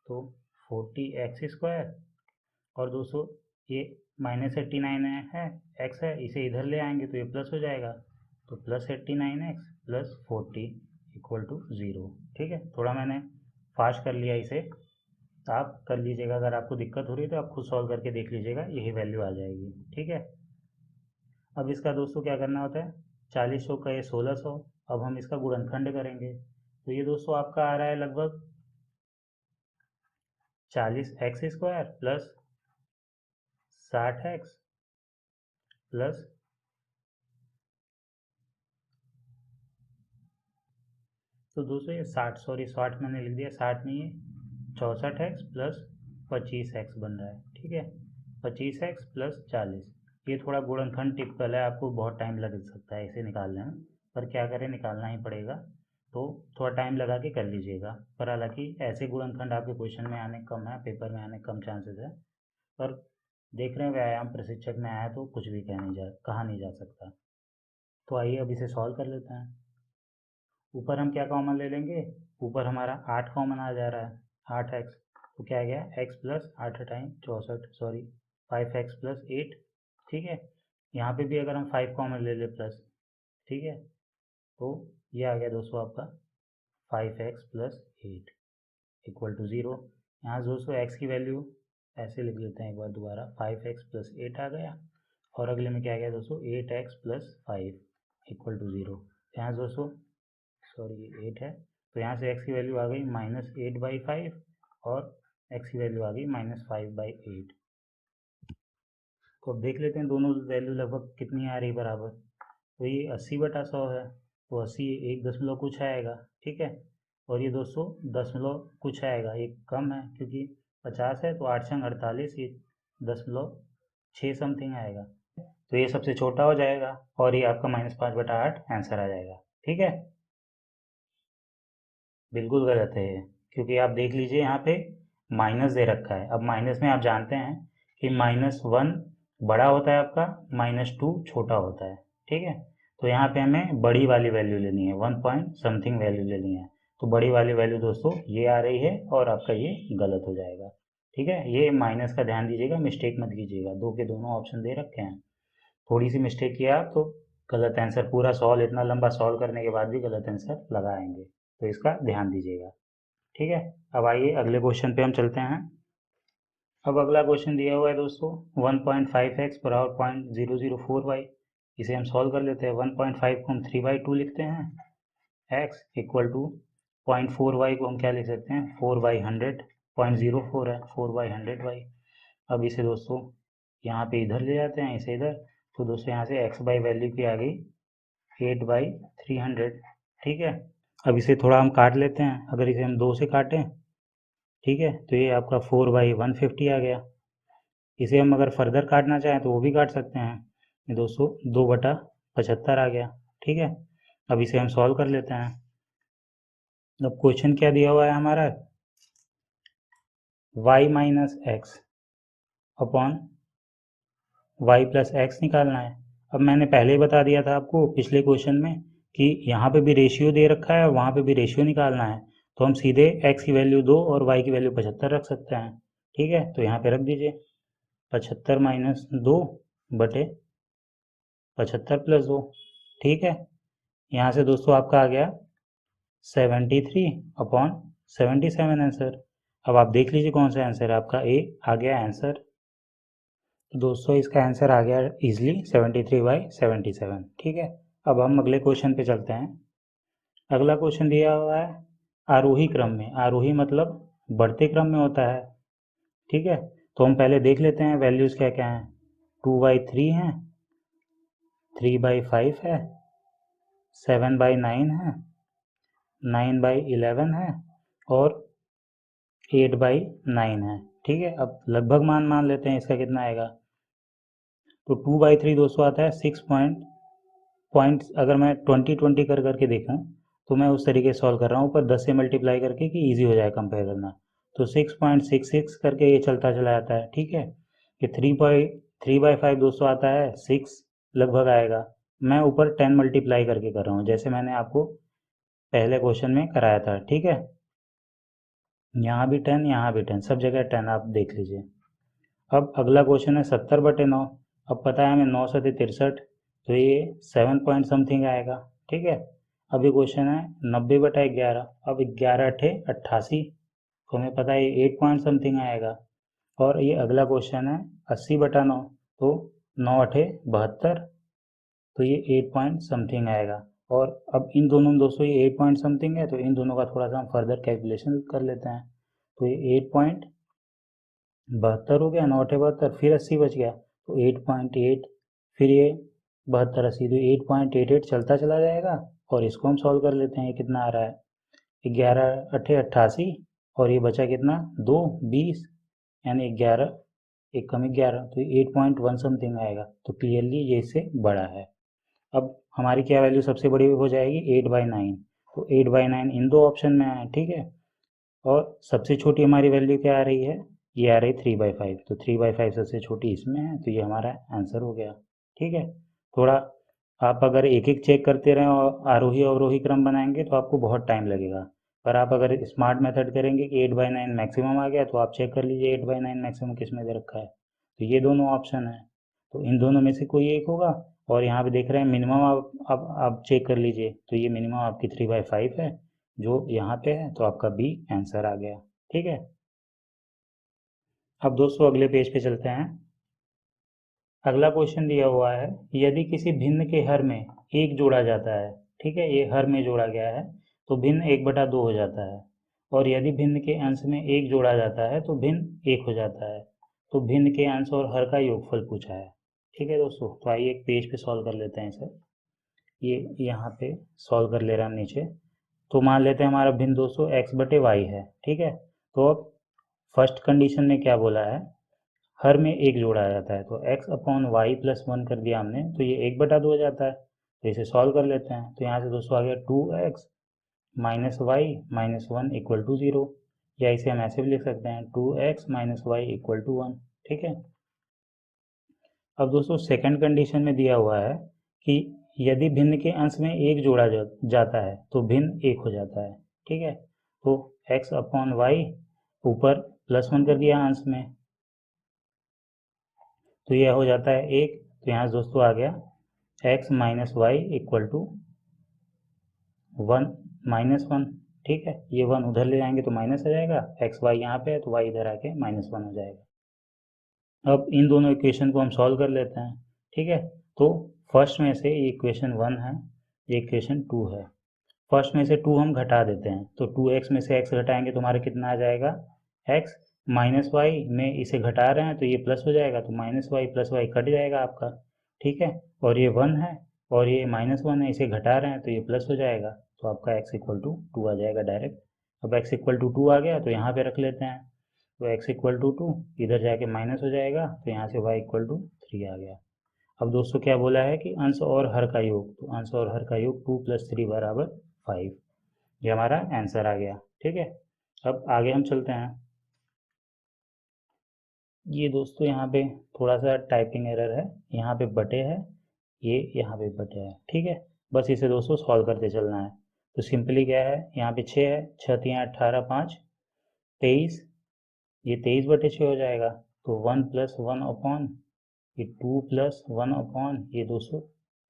तो 40x² और दोस्तों ये -89 है, x है, इसे इधर ले आएंगे तो ये प्लस हो जाएगा, तो +89x + 40 = 0, ठीक है। थोड़ा मैंने फास्ट कर लिया इसे, आप कर लीजिएगा, अगर आपको दिक्कत हो रही है तो आप खुद सॉल्व करके देख लीजिएगा, यही वैल्यू आ जाएगी, ठीक है। अब इसका दोस्तों क्या करना होता है, 40 का ये 1600, अब हम इसका गुणनखंड करेंगे, तो ये दोस्तों आपका आ रहा है लगभग 40x² + 60x प्लस तो दोस्तों ये 60 मैंने लिख दिया, 60 नहीं है, 64x + 25x बन रहा है, ठीक है, 25x + 40। ये थोड़ा गुणनखंड टिपिकल है, आपको बहुत टाइम लग सकता है इसे निकालने में, पर क्या करें निकालना ही पड़ेगा, तो थोड़ा टाइम लगा के कर लीजिएगा। पर हालांकि ऐसे गुणनखंड आपके क्वेश्चन में आने कम है, पेपर में आने कम चांसेस है, पर देख रहे हैं व्यायाम प्रशिक्षक में आया तो कुछ भी कहा नहीं जा सकता। तो आइए अब इसे सॉल्व कर लेते हैं। ऊपर हम क्या कॉमन ले लेंगे, ऊपर हमारा 8 कॉमन आ जा रहा है, 8x, तो क्या आ गया x + 8 टाइम 64, सॉरी 5x + 8, ठीक है। यहाँ पे भी अगर हम 5 कॉमन ले ले प्लस, ठीक है, तो ये आ गया दोस्तों आपका 5x + 8 = 0। यहाँ दोस्तों x की वैल्यू ऐसे लिख लेते हैं एक बार दोबारा, 5x प्लस 8 आ गया, और अगले में क्या गया दोस्तों, 8x प्लस 5 इक्वल टू 0। यहाँ से दोस्तों सॉरी 8 है, तो यहाँ से x की वैल्यू आ गई -8/5 और x की वैल्यू आ गई -5/8। तो अब देख लेते हैं दोनों वैल्यू लगभग कितनी आ रही बराबर। तो ये 80/100 है, तो 80 एक दशमलव कुछ आएगा, ठीक है। और ये 200 दशमलव कुछ आएगा, ये कम है क्योंकि 50 है, तो 8 छंग 48, ये 0.6 समथिंग आएगा। तो ये सबसे छोटा हो जाएगा और ये आपका -5/8 आंसर आ जाएगा, ठीक है। बिल्कुल गलत है ये, क्योंकि आप देख लीजिए यहाँ पे माइनस दे रखा है। अब माइनस में आप जानते हैं कि -1 बड़ा होता है आपका, -2 छोटा होता है, ठीक है। तो यहाँ पे हमें बड़ी वाली वैल्यू लेनी है, 1 पॉइंट समथिंग वैल्यू लेनी है। तो बड़ी वाली वैल्यू दोस्तों ये आ रही है और आपका ये गलत हो जाएगा, ठीक है। ये माइनस का ध्यान दीजिएगा, मिस्टेक मत कीजिएगा, दो के दोनों ऑप्शन दे रखे हैं, थोड़ी सी मिस्टेक किया आप तो गलत आंसर, पूरा सॉल्व इतना लंबा सॉल्व करने के बाद भी गलत आंसर लगाएंगे, तो इसका ध्यान दीजिएगा, ठीक है। अब आइए अगले क्वेश्चन पे हम चलते हैं। अब अगला क्वेश्चन दिया हुआ है दोस्तों 1.5x बराबर 0.004y। इसे हम सॉल्व कर लेते हैं। 1.5 को हम 3/2 लिखते हैं, x इक्वल टू 0.4y को हम क्या लिख सकते हैं, 4/100, 0.04 है, 4/100y। अब इसे दोस्तों यहाँ पे इधर ले जाते हैं, इसे इधर, तो दोस्तों यहाँ से x बाई वैल्यू की आ गई 8/300, ठीक है। अब इसे थोड़ा हम काट लेते हैं, अगर इसे हम 2 से काटें, ठीक है, तो ये आपका 4/150 आ गया। इसे हम अगर फर्दर काटना चाहें तो वो भी काट सकते हैं, ये दोस्तों 2/75 आ गया, ठीक है। अब इसे हम सॉल्व कर लेते हैं। अब क्वेश्चन क्या दिया हुआ है हमारा, y minus x upon y plus x निकालना है। अब मैंने पहले ही बता दिया था आपको पिछले क्वेश्चन में कि यहाँ पे भी रेशियो दे रखा है, वहाँ पे भी रेशियो निकालना है, तो हम सीधे x की वैल्यू 2 और y की वैल्यू 75 रख सकते हैं, ठीक है। तो यहाँ पे रख दीजिए 75 माइनस 2 बटे 75 प्लस 2, ठीक है। यहाँ से दोस्तों आपका आ गया 73/77 आंसर। अब आप देख लीजिए कौन सा आंसर है आपका, ए आ गया आंसर। तो दोस्तों इसका आंसर आ गया इजली 73/77, ठीक है। अब हम अगले क्वेश्चन पे चलते हैं। अगला क्वेश्चन दिया हुआ है आरोही क्रम में, आरोही मतलब बढ़ते क्रम में होता है, ठीक है। तो हम पहले देख लेते हैं वैल्यूज़ क्या क्या हैं। 2/3 है, 3/5 है, 7/9 है, 9/11 है और 8/9 है, ठीक है। अब लगभग मान लेते हैं इसका कितना आएगा। तो 2/3 दोस्तों आता है 6 पॉइंट्स, अगर मैं 20 कर करके देखूं तो मैं उस तरीके से सॉल्व कर रहा हूँ, ऊपर 10 से मल्टीप्लाई करके कि इजी हो जाए कंपेयर करना। तो 6.66 करके ये चलता चला जाता है, ठीक है। ये 3/5 दोस्तों आता है 6 लगभग आएगा। मैं ऊपर 10 मल्टीप्लाई करके कर रहा हूँ, जैसे मैंने आपको पहले क्वेश्चन में कराया था, ठीक है। यहाँ भी 10, यहाँ भी 10, सब जगह 10 आप देख लीजिए। अब अगला क्वेश्चन है 70/9। अब पता है हमें 9 7 63, तो ये 7 पॉइंट समथिंग आएगा, ठीक है। अब ये क्वेश्चन है 90/11। अब 11 8 88, तो हमें पता है ये 8 पॉइंट समथिंग आएगा। और ये अगला क्वेश्चन है 80/9, तो 9 8 72, तो ये 8 पॉइंट समथिंग आएगा। और अब इन दोनों में दोस्तों ये 8 पॉइंट समथिंग है, तो इन दोनों का थोड़ा सा हम फर्दर कैलकुलेशन कर लेते हैं। तो ये 8.72 हो गया, 9 8 72, फिर 80 बच गया, तो 8.8, फिर ये 72 80, तो 8.88 चलता चला जाएगा। और इसको हम सॉल्व कर लेते हैं, ये कितना आ रहा है 11 8 88, और ये बचा कितना 2 20, यानी 11 एक कम 11, तो 8.1 समथिंग आएगा। तो क्लियरली ये इससे बड़ा है। अब हमारी क्या वैल्यू सबसे बड़ी हो जाएगी 8/9, तो 8/9 इन दो ऑप्शन में है, ठीक है। और सबसे छोटी हमारी वैल्यू क्या आ रही है, ये आ रही 3/5, तो 3/5 सबसे छोटी इसमें है, तो ये हमारा आंसर हो गया, ठीक है। थोड़ा आप अगर एक एक चेक करते रहें और आरोही अवरोही क्रम बनाएंगे तो आपको बहुत टाइम लगेगा। पर आप अगर स्मार्ट मेथड करेंगे कि 8/9 मैक्सिमम आ गया, तो आप चेक कर लीजिए 8/9 मैक्सिमम किस में दे रखा है, तो ये दोनों ऑप्शन है, तो इन दोनों में से कोई एक होगा। और यहाँ पे देख रहे हैं मिनिमम, आप चेक कर लीजिए, तो ये मिनिमम आपकी 3/5 है जो यहाँ पे है, तो आपका बी आंसर आ गया, ठीक है। अब दोस्तों अगले पेज पे चलते हैं। अगला क्वेश्चन दिया हुआ है, यदि किसी भिन्न के हर में एक जोड़ा जाता है, ठीक है, ये हर में जोड़ा गया है तो भिन्न 1/2 हो जाता है, और यदि भिन्न के अंश में एक जोड़ा जाता है तो भिन्न 1 हो जाता है। तो भिन्न के अंश और हर का योगफल पूछा है। ठीक है दोस्तों, तो आइए एक पेज पे सॉल्व कर लेते हैं इसे। ये यहाँ पे सॉल्व कर ले रहा हम नीचे। तो मान लेते हैं हमारा भिन्न दोस्तों x/y है। ठीक है, तो अब फर्स्ट कंडीशन में क्या बोला है, हर में एक जोड़ा आ जाता है, तो x/y+1 कर दिया हमने, तो ये 1/2 हो जाता है। तो इसे सॉल्व कर लेते हैं। तो यहाँ से दोस्तों आ गया 2x - y - 1 = 0, या इसे हम ऐसे भी लिख सकते हैं 2x - y = 1। ठीक है, अब दोस्तों सेकंड कंडीशन में दिया हुआ है कि यदि भिन्न के अंश में एक जोड़ा जाता है तो भिन्न 1 हो जाता है। ठीक है, तो x/y ऊपर +1 कर दिया अंश में, तो यह हो जाता है 1। तो यहाँ दोस्तों आ गया x - y = 1 - 1। ठीक है, ये 1 उधर ले जाएंगे तो माइनस आ जाएगा, एक्स वाई यहाँ पे है तो y इधर आके -1 हो जाएगा। अब इन दोनों इक्वेशन को हम सॉल्व कर लेते हैं। ठीक है, तो फर्स्ट में से ये इक्वेशन 1 है, ये इक्वेशन 2 है। फर्स्ट में से 2 हम घटा देते हैं, तो 2x में से x घटाएंगे तो हमारा कितना आ जाएगा, x माइनस वाई में इसे घटा रहे हैं तो ये प्लस हो जाएगा, तो -y+y कट जाएगा आपका। ठीक है, और ये 1 है और ये -1 है, इसे घटा रहे हैं तो ये प्लस हो जाएगा, तो आपका x = 2 आ जाएगा डायरेक्ट। अब x = 2 आ गया तो यहाँ पे रख लेते हैं, तो x = 2 इधर जाके माइनस हो जाएगा, तो यहाँ से y = 3 आ गया। अब दोस्तों क्या बोला है कि अंश और हर का योग, तो अंश और हर का योग 2 + 3 = 5, ये हमारा आंसर आ गया। ठीक है, अब आगे हम चलते हैं। ये दोस्तों यहाँ पे थोड़ा सा टाइपिंग एरर है, यहाँ पे बटे है, ये यहाँ पे बटे है। ठीक है, बस इसे दोस्तों सॉल्व करते चलना है। तो सिंपली क्या है, यहाँ पे 6 है, 6 3 18 5 23, ये 23/6 हो जाएगा, तो 1 + 1 ये 2 + 1 ये दोस्तों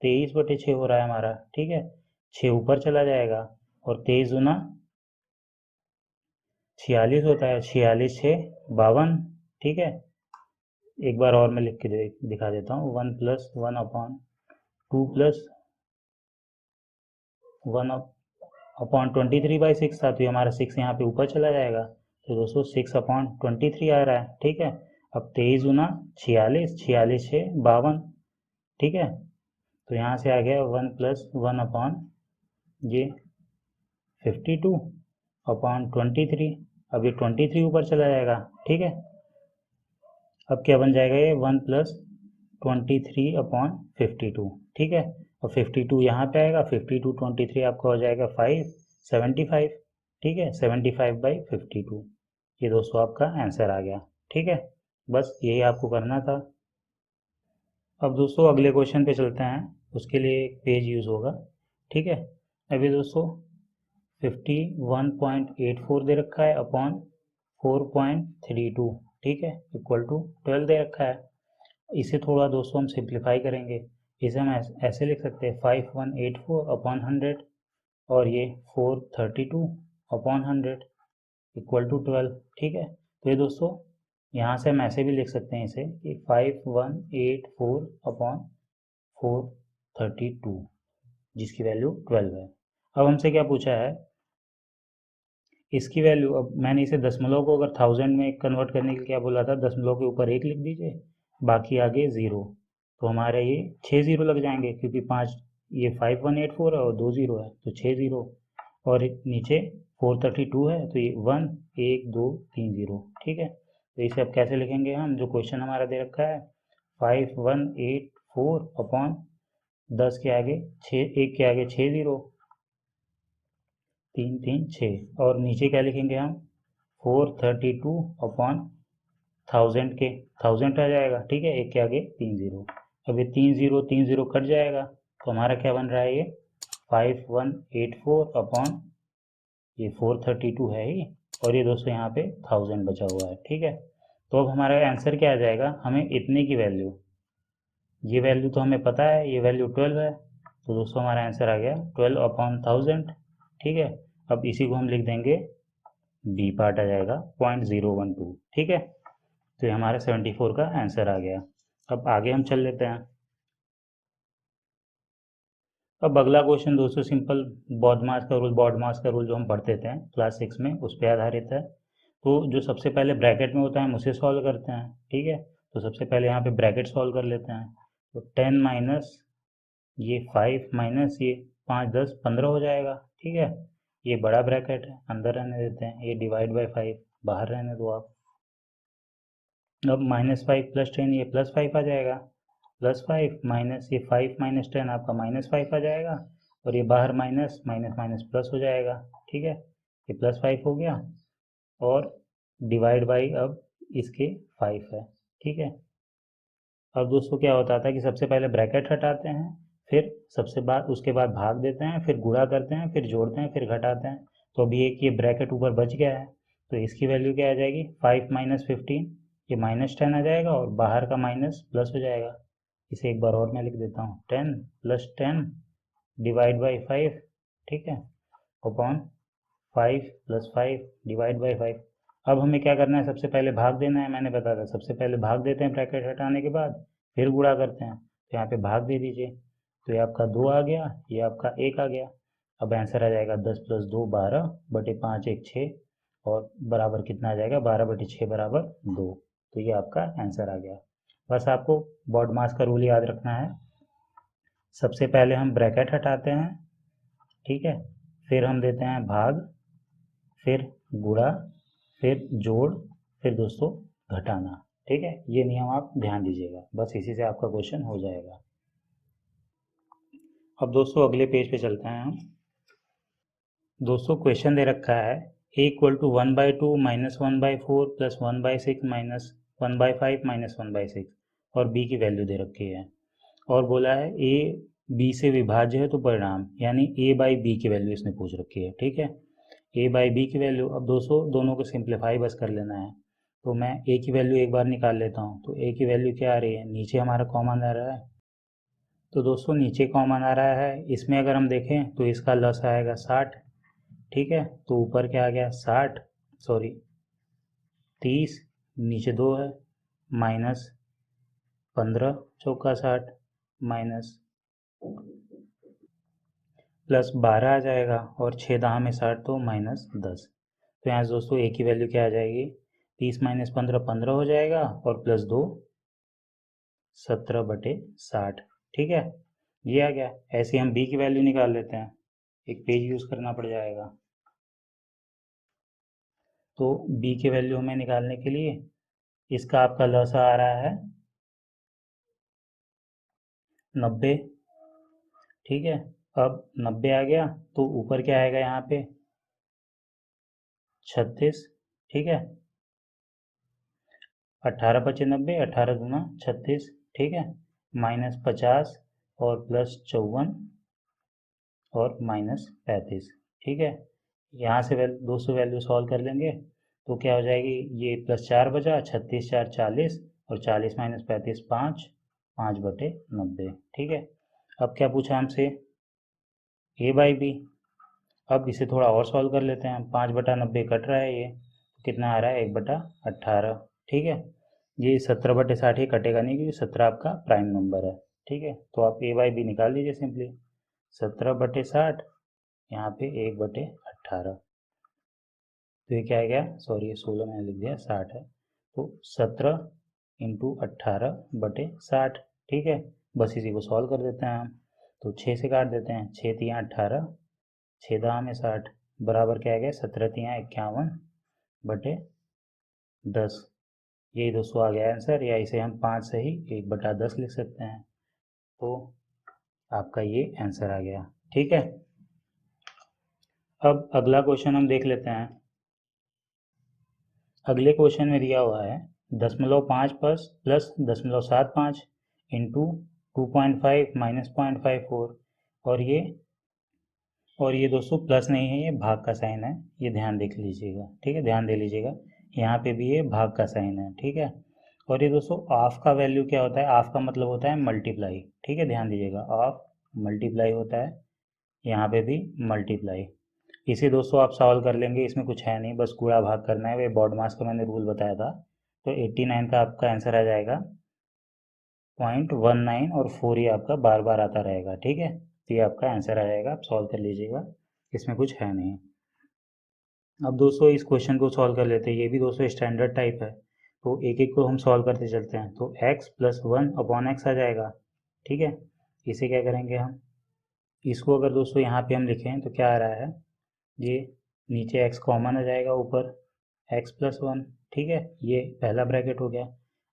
23/6 हो रहा है हमारा। ठीक है, 6 ऊपर चला जाएगा और 23 दूना 46 होता है, 46 6 52। ठीक है, एक बार और मैं लिख के दिखा देता हूँ, 1 + 1/2 + 1/23/6 था, तो ये हमारा 6 यहाँ पे ऊपर चला जाएगा, तो दोस्तों 6/23 आ रहा है। ठीक है, अब 23 दूना 46, 46 6 52। ठीक है, तो यहाँ से आ गया 1 + 1 ये 52/23। अब ये 23 ऊपर चला जाएगा। ठीक है, अब क्या बन जाएगा, ये 1 + 23/52। ठीक है, और 52 यहाँ पे आएगा, 52 23 आपका हो जाएगा 575। ठीक है, 75/52, ये दोस्तों आपका आंसर आ गया। ठीक है, बस यही आपको करना था। अब दोस्तों अगले क्वेश्चन पे चलते हैं, उसके लिए एक पेज यूज़ होगा। ठीक है, अभी दोस्तों 51.84 दे रखा है अपॉन 4.32। ठीक है, = 12 दे रखा है। इसे थोड़ा दोस्तों हम सिंप्लीफाई करेंगे, इसे हम ऐसे लिख सकते हैं 5184/100, और ये 432/100 = 12। ठीक है, तो ये दोस्तों यहाँ से हम ऐसे भी लिख सकते हैं इसे कि 5184/432, जिसकी वैल्यू 12 है। अब हमसे क्या पूछा है, इसकी वैल्यू, अब मैंने इसे दशमलव को अगर 1000 में कन्वर्ट करने के लिए क्या बोला था, दशमलव के ऊपर 1 लिख दीजिए, बाकी आगे 0। तो हमारे ये 6 0 लग जाएंगे, क्योंकि 5, ये 5184 है और 2 0 है, तो 6 0, और नीचे 432 है, तो ये 1 1 2 3 0। ठीक है, तो इसे अब कैसे लिखेंगे हम, जो क्वेश्चन हमारा दे रखा है 5184/10 के आगे 6, 1 के आगे 6 0, 3 3 6, और नीचे क्या लिखेंगे हम 432/1000 के 1000 आ जाएगा। ठीक है, 1 के आगे 3 0, अब ये 3 0 3 0 कट जाएगा, तो हमारा क्या बन रहा है, ये 5184 ये 432 है ही, और ये दोस्तों यहाँ पे 1000 बचा हुआ है। ठीक है, तो अब हमारा आंसर क्या आ जाएगा, हमें इतने की वैल्यू, ये वैल्यू तो हमें पता है, ये वैल्यू 12 है, तो दोस्तों हमारा आंसर आ गया 12/1000। ठीक है, अब इसी को हम लिख देंगे बी पार्ट आ जाएगा 0.012। ठीक है, तो ये हमारा 74 का आंसर आ गया। अब आगे हम चल लेते हैं। अब अगला क्वेश्चन दोस्तों सिंपल बॉडमास का रूल जो हम पढ़ते थे क्लास 6 में, उस पर आधारित है। तो जो सबसे पहले ब्रैकेट में होता है हम उसे सॉल्व करते हैं, ठीक है। तो सबसे पहले यहाँ पे ब्रैकेट सॉल्व कर लेते हैं। तो 10 माइनस ये 5 माइनस ये 5 10 15 हो जाएगा, ठीक है। ये बड़ा ब्रैकेट है, अंदर रहने देते हैं। ये डिवाइड बाई 5 बाहर रहने दो आप। अब -5 + 10 ये +5 आ जाएगा। +5 माइनस ये 5 माइनस 10 आपका -5 आ जाएगा। और ये बाहर माइनस माइनस माइनस प्लस हो जाएगा, ठीक है। ये +5 हो गया। और डिवाइड बाई अब इसके 5 है, ठीक है। अब दोस्तों क्या होता था कि सबसे पहले ब्रैकेट हटाते हैं, फिर सबसे बाद उसके बाद भाग देते हैं, फिर गुणा करते हैं, फिर जोड़ते हैं, फिर घटाते हैं। तो अभी एक ये ब्रैकेट ऊपर बच गया है, तो इसकी वैल्यू क्या आ जाएगी 5 माइनस 15, ये -10 आ जाएगा और बाहर का माइनस प्लस हो जाएगा। इसे एक बार और मैं लिख देता हूँ, 10 + 10 डिवाइड बाई 5, ठीक है, अपॉन 5 + 5 डिवाइड बाई 5। अब हमें क्या करना है, सबसे पहले भाग देना है, मैंने बताया था सबसे पहले भाग देते हैं ब्रैकेट हटाने के बाद, फिर गुणा करते हैं। तो यहाँ पे भाग दे दीजिए। तो ये आपका 2 आ गया, ये आपका 1 आ गया। अब आंसर आ जाएगा 10 + 2 12 बटे 5 1 6, और बराबर कितना आ जाएगा 12 बटे 6 बराबर 2। तो ये आपका आंसर आ गया। बस आपको बॉड मास का रूल याद रखना है। सबसे पहले हम ब्रैकेट हटाते हैं, ठीक है, फिर हम देते हैं भाग, फिर गुणा, फिर जोड़, फिर दोस्तों घटाना, ठीक है। ये नियम आप ध्यान दीजिएगा, बस इसी से आपका क्वेश्चन हो जाएगा। अब दोस्तों अगले पेज पे चलते हैं हम। दोस्तों क्वेश्चन दे रखा है a = 1/2 - 1/4 + 1/6 - 1/5 - 1/6, और b की वैल्यू दे रखी है। और बोला है a b से विभाज्य है तो परिणाम, यानी a बाई बी की वैल्यू इसने पूछ रखी है, ठीक है। a बाई बी की वैल्यू, अब दोस्तों दोनों को सिंप्लीफाई बस कर लेना है। तो मैं a की वैल्यू एक बार निकाल लेता हूँ। तो a की वैल्यू क्या आ रही है, नीचे हमारा कॉमन आ रहा है। तो दोस्तों नीचे कॉमन आ रहा है, इसमें अगर हम देखें तो इसका लस आएगा 60, ठीक है। तो ऊपर क्या आ गया 60, सॉरी 30, नीचे 2 है, -15 चौका 60 माइनस +12 आ जाएगा, और 6 दहा में 60 तो -10। तो यहाँ से दोस्तों a की वैल्यू क्या आ जाएगी, 30 - 15 15 हो जाएगा, और +2 17 बटे 60, ठीक है। ये आ गया। ऐसे हम b की वैल्यू निकाल लेते हैं, एक पेज यूज़ करना पड़ जाएगा। तो b की वैल्यू हमें निकालने के लिए इसका आपका लसा आ रहा है 90, ठीक है। अब 90 आ गया तो ऊपर क्या आएगा यहाँ पे 36, ठीक है। 18 × 5 = 90, 18 × 2 = 36, ठीक है, -50 और +54 और -35, ठीक है। यहाँ से 200 वैल्यू सॉल्व कर लेंगे तो क्या हो जाएगी, ये +4 बचा, 36 4 40, और 40 - 35 5, 5 बटे 90, ठीक है। अब क्या पूछा हमसे, a बाई बी। अब इसे थोड़ा और सॉल्व कर लेते हैं। 5 बटा 90 कट रहा है, ये तो कितना आ रहा है 1 बटा 18, ठीक है। ये 17 बटे 60 ये कटेगा नहीं, क्योंकि 17 आपका प्राइम नंबर है, ठीक है। तो आप a बाई बी निकाल लीजिए सिंपली, 17 बटे 60, यहाँ पे 1 बटे 18। तो ये क्या आ गया, सॉरी ये 16 मैंने लिख दिया, 60 है। तो 17 × 18 बटे 60, ठीक है। बस इसी को सॉल्व कर देते हैं हम। तो 6 से काट देते हैं, 6 × 3 = 18, 6 दहा में 60, बराबर क्या आ गया 17 × 3 = 51 बटे 10। यही दोस्तों आ गया आंसर, या इसे हम 5 से ही 1 बटा 10 लिख सकते हैं। तो आपका ये आंसर आ गया, ठीक है। अब अगला क्वेश्चन हम देख लेते हैं। अगले क्वेश्चन में दिया हुआ है 0.5 प्लस 0.75 इंटू 2.5 माइनस 0.54, और ये दोस्तों प्लस नहीं है, ये भाग का साइन है, ये ध्यान देख लीजिएगा, ठीक है, ध्यान दे लीजिएगा। यहाँ पे भी ये भाग का साइन है, ठीक है। और ये दोस्तों ऑफ का वैल्यू क्या होता है, ऑफ का मतलब होता है मल्टीप्लाई, ठीक है, ध्यान दीजिएगा, ऑफ मल्टीप्लाई होता है, यहाँ पे भी मल्टीप्लाई। इसे दोस्तों आप सॉल्व कर लेंगे, इसमें कुछ है नहीं, बस गुणा भाग करना है, वे बॉड मास का मैंने रूल बताया था। तो 89 का आपका आंसर आ जाएगा 0.19 और 4 ये आपका बार बार आता रहेगा। ठीक है, तो ये आपका आंसर आ जाएगा, आप सॉल्व कर लीजिएगा, इसमें कुछ है नहीं। अब दोस्तों इस क्वेश्चन को सॉल्व कर लेते हैं, ये भी दोस्तों स्टैंडर्ड टाइप है, तो एक एक को हम सॉल्व करते चलते हैं। तो x + 1 अपॉन x आ जाएगा। ठीक है, इसे क्या करेंगे हम, इसको अगर दोस्तों यहाँ पे हम लिखें तो क्या आ रहा है, ये नीचे x कॉमन आ जाएगा, ऊपर x + 1। ठीक है, ये पहला ब्रैकेट हो गया।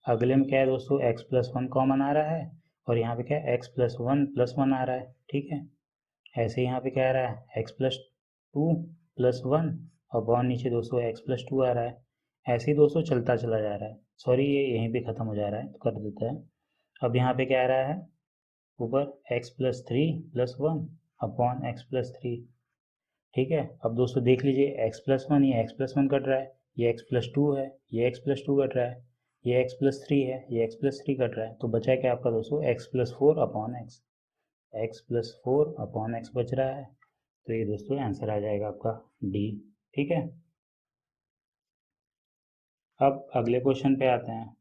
अगले में क्या है दोस्तों, x + 1 कॉमन आ रहा है और यहाँ पे क्या है x + 1 + 1 आ रहा है। ठीक है, ऐसे यहाँ पे क्या आ रहा है x + 2 + 1 अपॉन नीचे दोस्तों x + 2 आ रहा है। ऐसे ही दोस्तों चलता चला जा रहा है, सॉरी ये यहीं पे ख़त्म हो जा रहा है, तो कर देता है। अब यहाँ पे क्या आ रहा है, ऊपर x + 3 + 1 अपॉन x + 3। ठीक है, अब दोस्तों देख लीजिए x + 1, ये x + 1 कट रहा है, ये x + 2 है, ये x + 2 कट रहा है, ये x + 3 है, ये x + 3 कट रहा है, तो बचा क्या आपका दोस्तों x + 4 upon x। x + 4 upon x बच रहा है, तो ये दोस्तों आंसर आ जाएगा आपका डी। ठीक है, अब अगले क्वेश्चन पे आते हैं।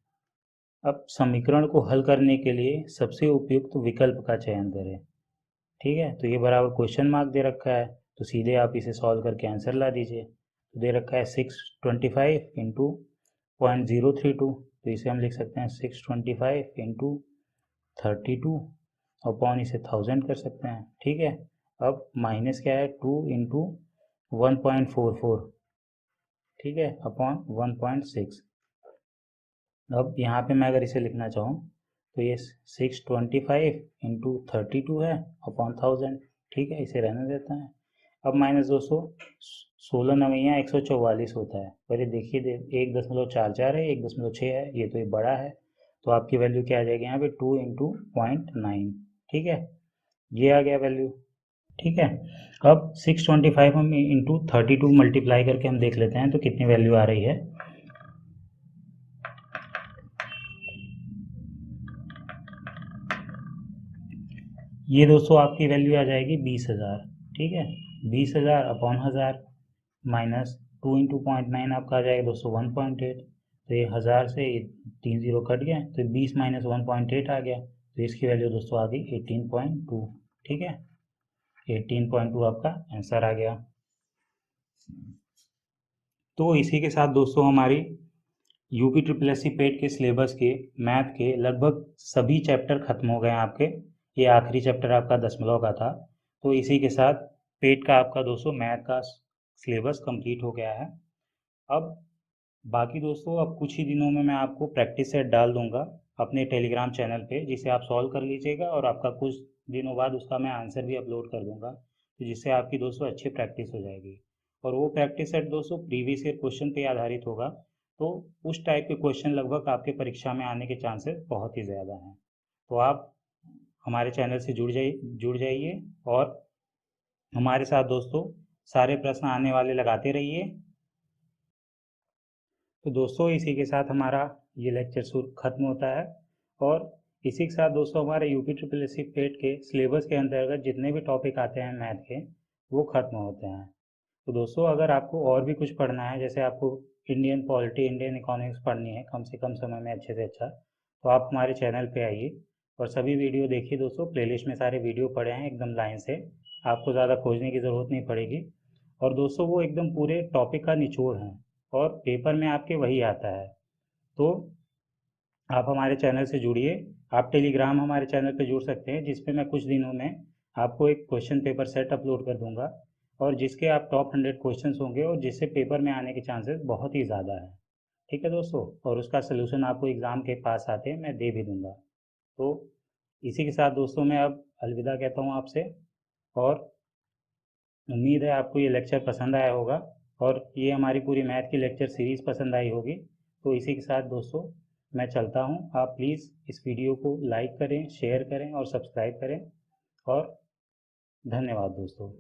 अब समीकरण को हल करने के लिए सबसे उपयुक्त विकल्प का चयन करें। ठीक है, तो ये बराबर क्वेश्चन मार्क दे रखा है, तो सीधे आप इसे सॉल्व करके आंसर ला दीजिए। तो दे रखा है 625 इंटू 0.032, तो इसे हम लिख सकते हैं 625 इंटू 32 अपॉन इसे 1000 कर सकते हैं। ठीक है, अब माइनस क्या है, 2 इंटू 1.44। ठीक है, अपॉन 1.6। अब यहाँ पे मैं अगर इसे लिखना चाहूँ तो ये 625 इंटू 32 है अपॉन 1000। ठीक है, इसे रहने देते हैं। अब माइनस 200, 16 नवैया 144 होता है, पर ये देखिए 1.44 है, 1.6 है, ये तो ये बड़ा है, तो आपकी वैल्यू क्या आ जाएगी यहाँ पे 2 इंटू 0.9। ठीक है, ये आ गया वैल्यू। ठीक है, अब 625 हम इंटू 32 मल्टीप्लाई करके हम देख लेते हैं तो कितनी वैल्यू आ रही है। ये दोस्तों आपकी वैल्यू आ जाएगी 20,000। ठीक है, 20,000 अपॉन 1000 माइनस 2 इंटू 0.9 आपका आ जाएगा दोस्तों 1.8। तो ये 1000 से 3 जीरो कट गए, तो 20 माइनस 1.8 आ गया, तो इसकी वैल्यू दोस्तों आ गई 18.2। ठीक है, 18.2 आपका आंसर आ गया। तो इसी के साथ दोस्तों हमारी UPSSC पेट के सिलेबस के मैथ के लगभग सभी चैप्टर खत्म हो गए हैं आपके। ये आखिरी चैप्टर आपका 10 का था, तो इसी के साथ पेट का आपका दोस्तों मैथ का सिलेबस कंप्लीट हो गया है। अब बाकी दोस्तों अब कुछ ही दिनों में मैं आपको प्रैक्टिस सेट डाल दूंगा अपने टेलीग्राम चैनल पे, जिसे आप सॉल्व कर लीजिएगा और आपका कुछ दिनों बाद उसका मैं आंसर भी अपलोड कर दूंगा, तो जिससे आपकी दोस्तों अच्छी प्रैक्टिस हो जाएगी। और वो प्रैक्टिस सेट दोस्तों प्रीवियस ईयर क्वेश्चन पे आधारित होगा, तो उस टाइप के क्वेश्चन लगभग आपके परीक्षा में आने के चांसेस बहुत ही ज़्यादा हैं। तो आप हमारे चैनल से जुड़ जाइए और हमारे साथ दोस्तों सारे प्रश्न आने वाले लगाते रहिए। तो दोस्तों इसी के साथ हमारा ये लेक्चर शुरू खत्म होता है, और इसी के साथ दोस्तों हमारे UPSSC पेट के सिलेबस के अंतर्गत जितने भी टॉपिक आते हैं मैथ के, वो खत्म होते हैं। तो दोस्तों अगर आपको और भी कुछ पढ़ना है, जैसे आपको इंडियन पॉलिटी, इंडियन इकोनॉमिक्स पढ़नी है कम से कम समय में अच्छे से अच्छा, तो आप हमारे चैनल पे आइए और सभी वीडियो देखिए दोस्तों। प्लेलिस्ट में सारे वीडियो पड़े हैं एकदम लाइन से, आपको ज़्यादा खोजने की ज़रूरत नहीं पड़ेगी। और दोस्तों वो एकदम पूरे टॉपिक का निचोड़ है और पेपर में आपके वही आता है। तो आप हमारे चैनल से जुड़िए, आप टेलीग्राम हमारे चैनल पे जुड़ सकते हैं, जिस पे मैं कुछ दिनों में आपको एक क्वेश्चन पेपर सेट अपलोड कर दूंगा, और जिसके आप टॉप 100 क्वेश्चंस होंगे और जिससे पेपर में आने के चांसेस बहुत ही ज़्यादा है। ठीक है दोस्तों, और उसका सलूशन आपको एग्ज़ाम के पास आते मैं दे भी दूंगा। तो इसी के साथ दोस्तों मैं अब अलविदा कहता हूँ आपसे, और उम्मीद है आपको ये लेक्चर पसंद आया होगा और ये हमारी पूरी मैथ की लेक्चर सीरीज़ पसंद आई होगी। तो इसी के साथ दोस्तों मैं चलता हूँ, आप प्लीज़ इस वीडियो को लाइक करें, शेयर करें और सब्सक्राइब करें, और धन्यवाद दोस्तों।